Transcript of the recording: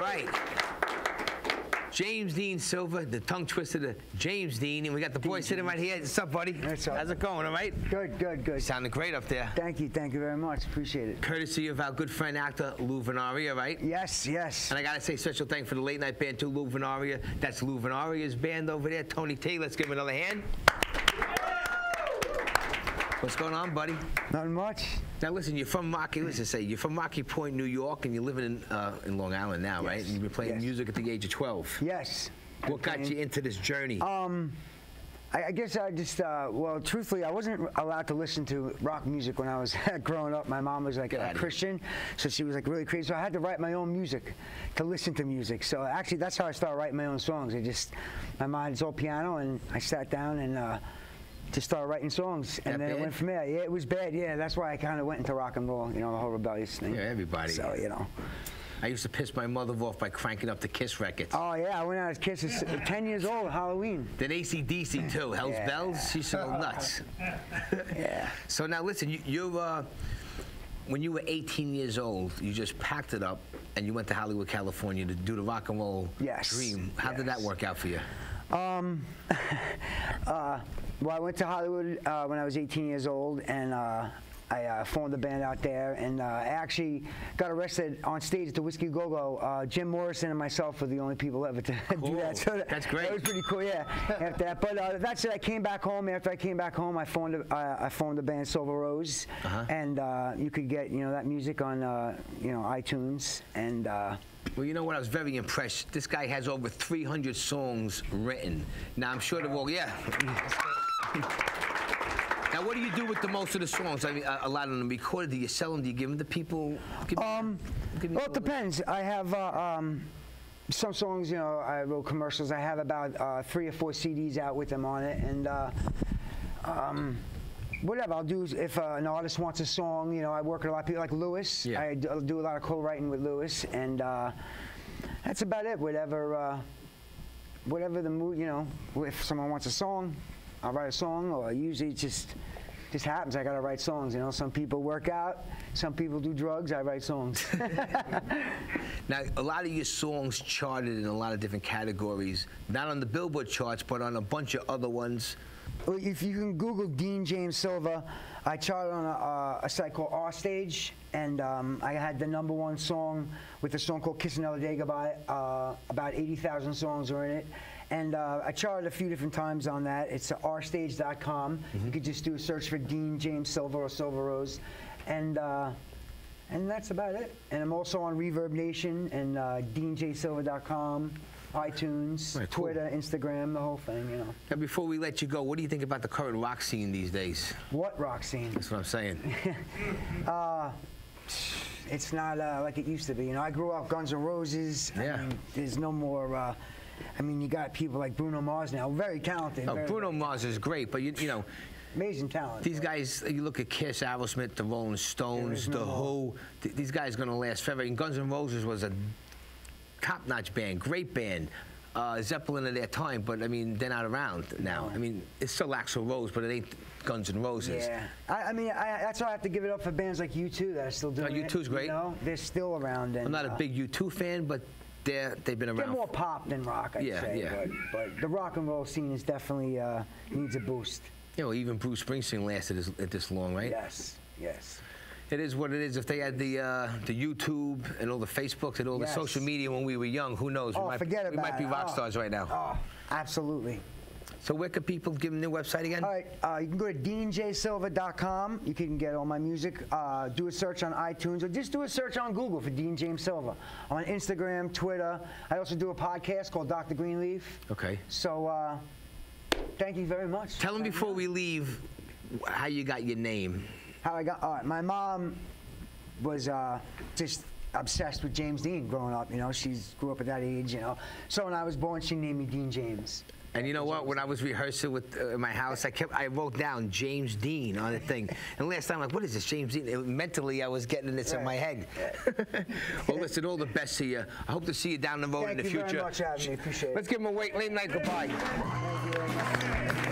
right. James Dean Silva, the tongue twister to James Dean, and we got the boy sitting right here. What's up, buddy? What's up? How's it going, all right? Good, good, good. Sounding great up there. Thank you very much. Appreciate it. Courtesy of our good friend, actor Lou Venaria, right? Yes, yes. And I gotta say special thanks for the late night band too, Lou Venaria. That's Lou Venaria's band over there. Tony T, let's give him another hand. What's going on, buddy? Not much. Now listen, you're from you're from Rocky Point, New York, and you're living in Long Island now, Yes. right? And you've been playing music at the age of 12. Yes. What got you into this journey? I guess I just, well, truthfully, I wasn't allowed to listen to rock music when I was growing up. My mom was like a Christian, so she was like really crazy. So I had to write my own music to listen to music. So actually, that's how I started writing my own songs. My mind's all piano, and I sat down and just started writing songs. And then it went from there. Yeah, it was bad. Yeah, that's why I kind of went into rock and roll, you know, the whole rebellious thing. Yeah, everybody. So, you know. I used to piss my mother off by cranking up the Kiss records. Oh, yeah, I went out as Kiss at 10 years old, Halloween. Then AC/DC, too. Hell's Bells. She used to go nuts. Yeah. So now, listen, when you were 18 years old, you just packed it up and you went to Hollywood, California to do the rock and roll dream. How did that work out for you? Well, I went to Hollywood when I was 18 years old, and I formed a band out there, and I actually got arrested on stage at the Whiskey Go-Go. Jim Morrison and myself were the only people ever to do that. So that's great. That was pretty cool, yeah. After that, but that's it. I came back home. After I came back home, I formed the band Silver Rose, and you could get that music on iTunes and. Well, you know what? I was very impressed. This guy has over 300 songs written. Now, I'm sure Now, what do you do with the most of the songs? I mean, a lot of them recorded. Do you sell them? Do you give them to people? Well, it depends. I have some songs, I wrote commercials. I have about 3 or 4 CDs out with them on it. And whatever I'll do is if an artist wants a song, I work with a lot of people like Lewis. Yeah. I do a lot of co-writing with Lewis. And that's about it. Whatever the mood, if someone wants a song, I'll write a song, or usually it just happens. I gotta write songs. Some people work out, some people do drugs. I write songs. Now, a lot of your songs charted in a lot of different categories, not on the Billboard charts, but on a bunch of other ones. Well, if you can Google Dean James Silva, I charted on a site called R Stage, and I had the #1 song with a song called "Kiss Another Day Goodbye." About 80,000 songs are in it. And I charted a few different times on that. It's rstage.com. You could just do a search for Dean James Silva or Silver Rose, and that's about it. And I'm also on Reverb Nation and DeanJSilva.com, iTunes, Twitter, Instagram, the whole thing. Now, before we let you go, what do you think about the current rock scene these days? What rock scene? That's what I'm saying. It's not like it used to be. I grew up Guns N' Roses. Yeah. I mean, there's no more. You got people like Bruno Mars now, very talented. Oh, Bruno Mars is great, but amazing talent. These guys, you look at Kiss, Aerosmith, the Rolling Stones, the Who. These guys are gonna last forever. And Guns N' Roses was a top-notch band, great band. Zeppelin at their time, but they're not around now. It's still Axl Rose, but it ain't Guns N' Roses. Yeah, that's why I have to give it up for bands like U2 that are still doing it. U2's great. They're still around. And, I'm not a big U2 fan, but they've been around. They're more pop than rock, I'd say. Yeah. But the rock and roll scene is definitely needs a boost. Even Bruce Springsteen lasted this long, right? Yes, yes. It is what it is. If they had the YouTube and all the Facebooks and all the social media when we were young, who knows? Oh, forget about it. We might be rock stars right now. Oh, absolutely. So where can people give them their website again? All right, you can go to DeanJSilva.com. You can get all my music. Do a search on iTunes, or just do a search on Google for Dean James Silva. I'm on Instagram, Twitter. I also do a podcast called Dr. Greenleaf. Okay. So thank you very much. Tell them before we leave how you got your name. How I got, all right, my mom was just obsessed with James Dean growing up. She grew up at that age. So when I was born, she named me Dean James. And you know what? When I was rehearsing in my house, I wrote down James Dean on the thing. And last time, I'm like, what is this, James Dean? Mentally, I was getting this in my head. Well, listen, all the best to you. I hope to see you down the road in the future. Thank you very much, Abby. Appreciate it. Let's give him a late night goodbye. Thank you very much.